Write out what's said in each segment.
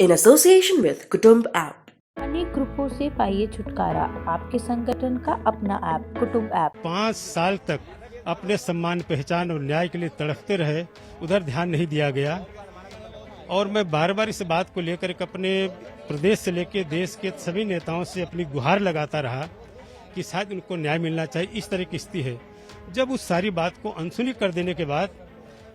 in association with Kutumb app. अनेक ग्रुपों से पाइए छुटकारा, आपके संगठन का अपना ऐप कुटुंब ऐप। 5 साल तक अपने सम्मान, पहचान और न्याय के लिए तड़पते रहे, उधर ध्यान नहीं दिया गया। और मैं बार बार इस बात को लेकर के अपने प्रदेश से लेकर देश के सभी नेताओं से अपनी गुहार लगाता रहा कि शायद उनको न्याय मिलना चाहिए। इस तरह की स्थिति है। जब उस सारी बात को अनसुनी कर देने के बाद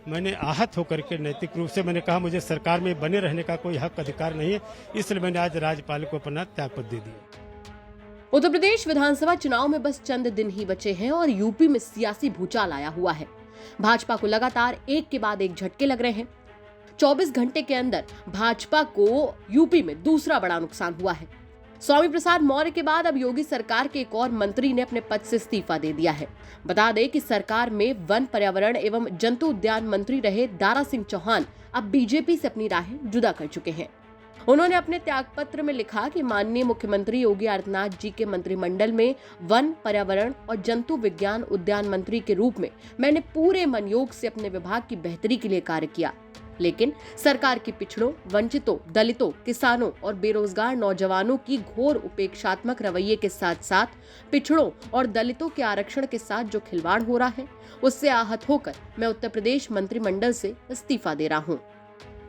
मैंने आहत होकर के नैतिक रूप से मैंने कहा मुझे सरकार में बने रहने का कोई हक अधिकार नहीं है, इसलिए मैंने आज राज्यपाल को अपना त्यागपत्र दे दिया। उत्तर प्रदेश विधानसभा चुनाव में बस चंद दिन ही बचे हैं और यूपी में सियासी भूचाल आया हुआ है। भाजपा को लगातार एक के बाद एक झटके लग रहे हैं। 24 घंटे के अंदर भाजपा को यूपी में दूसरा बड़ा नुकसान हुआ है। स्वामी प्रसाद मौर्य के बाद अब योगी सरकार के एक और मंत्री ने अपने पद से इस्तीफा दे दिया है। बता दें कि सरकार में वन, पर्यावरण एवं जंतु उद्यान मंत्री रहे दारा सिंह चौहान अब बीजेपी से अपनी राहें जुदा कर चुके हैं। उन्होंने अपने त्यागपत्र में लिखा कि माननीय मुख्यमंत्री योगी आदित्यनाथ जी के मंत्रिमंडल में वन, पर्यावरण और जंतु विज्ञान उद्यान मंत्री के रूप में मैंने पूरे मनयोग से अपने विभाग की बेहतरी के लिए कार्य किया, लेकिन सरकार की पिछड़ों, वंचितों, दलितों, किसानों और बेरोजगार नौजवानों की घोर उपेक्षात्मक रवैये के साथ साथ पिछड़ों और दलितों के आरक्षण के साथ जो खिलवाड़ हो रहा है, उससे आहत होकर मैं उत्तर प्रदेश मंत्रिमंडल से इस्तीफा दे रहा हूँ।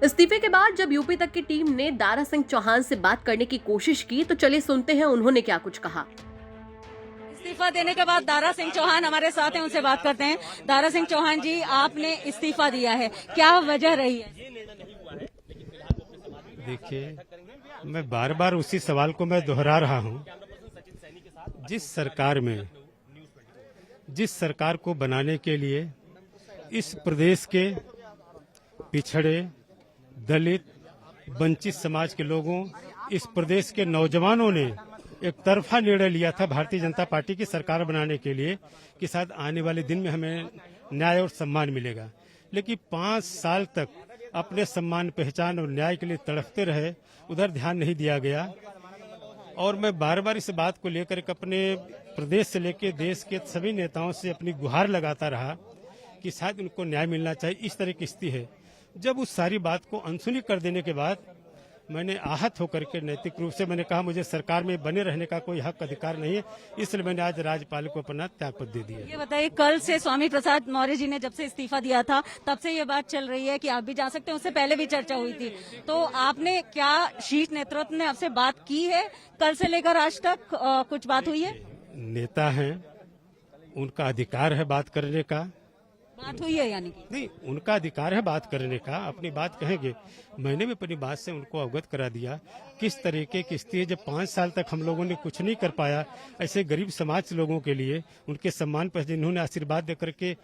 इस्तीफे के बाद जब यूपी तक की टीम ने दारा सिंह चौहान से बात करने की कोशिश की तो चलिए सुनते हैं उन्होंने क्या कुछ कहा। इस्तीफा देने के बाद दारा सिंह चौहान हमारे साथ हैं, उनसे बात करते हैं। दारा सिंह चौहान जी, आपने इस्तीफा दिया है, क्या वजह रही है? देखिए, मैं बार बार उसी सवाल को मैं दोहरा रहा हूँ। जिस सरकार को बनाने के लिए इस प्रदेश के पिछड़े, दलित, वंचित समाज के लोगों, इस प्रदेश के नौजवानों ने एक तरफा निर्णय लिया था भारतीय जनता पार्टी की सरकार बनाने के लिए कि शायद आने वाले दिन में हमें न्याय और सम्मान मिलेगा। लेकिन 5 साल तक अपने सम्मान, पहचान और न्याय के लिए तड़पते रहे, उधर ध्यान नहीं दिया गया। और मैं बार बार इस बात को लेकर के अपने प्रदेश से लेकर देश के सभी नेताओं से अपनी गुहार लगाता रहा कि शायद उनको न्याय मिलना चाहिए। इस तरह की स्थिति है। जब उस सारी बात को अनसुनी कर देने के बाद मैंने आहत होकर के नैतिक रूप से मैंने कहा मुझे सरकार में बने रहने का कोई हक अधिकार नहीं है, इसलिए मैंने आज राज्यपाल को अपना त्यागपत्र दे दिया। ये बताइए, कल से स्वामी प्रसाद मौर्य जी ने जब से इस्तीफा दिया था तब से ये बात चल रही है कि आप भी जा सकते हैं, उससे पहले भी चर्चा हुई थी, तो आपने क्या शीर्ष नेतृत्व ने आपसे बात की है? कल से लेकर आज तक कुछ बात हुई है? नेता हैं, उनका अधिकार है बात करने का। बात हुई है यानी कि? नहीं, उनका अधिकार है बात करने का, अपनी बात कहेंगे। मैंने भी अपनी बात से उनको अवगत करा दिया किस तरीके की स्थिति है। जब 5 साल तक हम लोगों ने कुछ नहीं कर पाया ऐसे गरीब समाज लोगों के लिए, उनके सम्मान पर जिन्होंने आशीर्वाद देकर के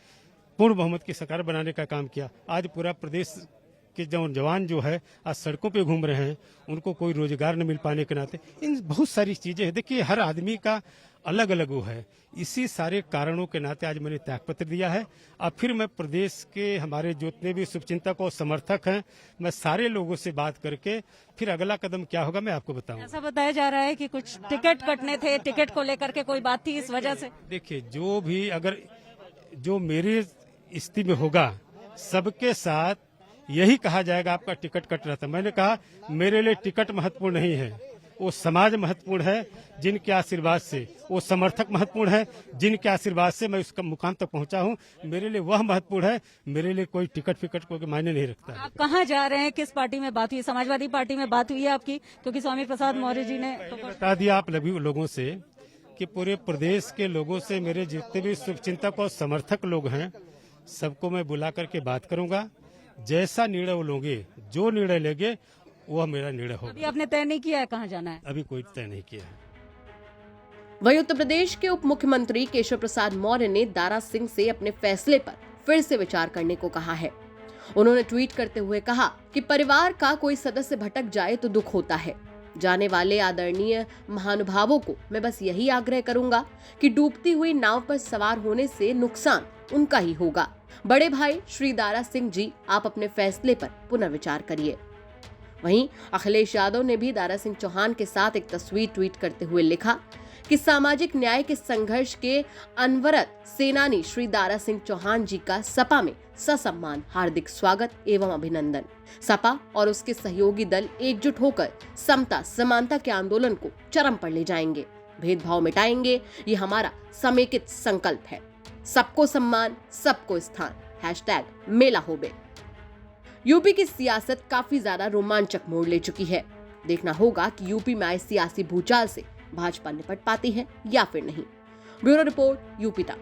पूर्ण बहुमत की सरकार बनाने का काम किया, आज पूरा प्रदेश के जवान जो है आज सड़कों पे घूम रहे हैं, उनको कोई रोजगार न मिल पाने के नाते इन बहुत सारी चीजें हैं। देखिए, हर आदमी का अलग अलग वो है। इसी सारे कारणों के नाते आज मैंने त्यागपत्र दिया है। अब फिर मैं प्रदेश के हमारे जितने भी शुभचिंतक और समर्थक हैं, मैं सारे लोगों से बात करके फिर अगला कदम क्या होगा मैं आपको बताऊंगा। ऐसा बताया जा रहा है कि कुछ टिकट कटने थे, टिकट को लेकर के कोई बात थी इस वजह से? देखिए, जो मेरी स्थिति में होगा सबके साथ यही कहा जाएगा आपका टिकट कट रहा था। मैंने कहा मेरे लिए टिकट महत्वपूर्ण नहीं है, वो समाज महत्वपूर्ण है जिनके आशीर्वाद से, वो समर्थक महत्वपूर्ण है जिनके आशीर्वाद से मैं उसका मुकाम तक पहुंचा हूं। मेरे लिए वह महत्वपूर्ण है, मेरे लिए कोई टिकट फिकट को मायने नहीं रखता है। आप कहाँ जा रहे हैं? किस पार्टी में बात हुई? समाजवादी पार्टी में बात हुई है आपकी? क्योंकि स्वामी प्रसाद मौर्य जी ने बता दिया आप लोगों से कि पूरे प्रदेश के लोगों से मेरे जितने भी शुभचिंतक और समर्थक लोग हैं सबको मैं बुला करके बात करूंगा। जैसा निर्णय वो लोगे, जो निर्णय लेंगे वह मेरा निर्णय होगा। अभी आपने तय नहीं किया है कहाँ जाना है? अभी कोई तय नहीं किया है। वहीं उत्तर प्रदेश के उप मुख्यमंत्री केशव प्रसाद मौर्य ने दारा सिंह से अपने फैसले पर फिर से विचार करने को कहा है। उन्होंने ट्वीट करते हुए कहा कि परिवार का कोई सदस्य भटक जाए तो दुख होता है। जाने वाले आदरणीय महानुभावों को मैं बस यही आग्रह करूंगा कि डूबती हुई नाव पर सवार होने से नुकसान उनका ही होगा। बड़े भाई श्री दारा सिंह जी, आप अपने फैसले पर पुनर्विचार करिए। वहीं अखिलेश यादव ने भी दारा सिंह चौहान के साथ एक तस्वीर ट्वीट करते हुए लिखा कि सामाजिक न्याय के संघर्ष के अनवरत सेनानी श्री दारा सिंह चौहान जी का सपा में ससम्मान हार्दिक स्वागत एवं अभिनंदन। सपा और उसके सहयोगी दल एकजुट होकर समता समानता के आंदोलन को चरम पर ले जाएंगे, भेदभाव मिटाएंगे। ये हमारा समेकित संकल्प है। सबको सम्मान, सबको स्थान। #मेला होबे। यूपी की सियासत काफी ज्यादा रोमांचक मोड़ ले चुकी है। देखना होगा कि यूपी में आए सियासी भूचाल से भाजपा निपट पाती है या फिर नहीं। ब्यूरो रिपोर्ट, यूपी तक।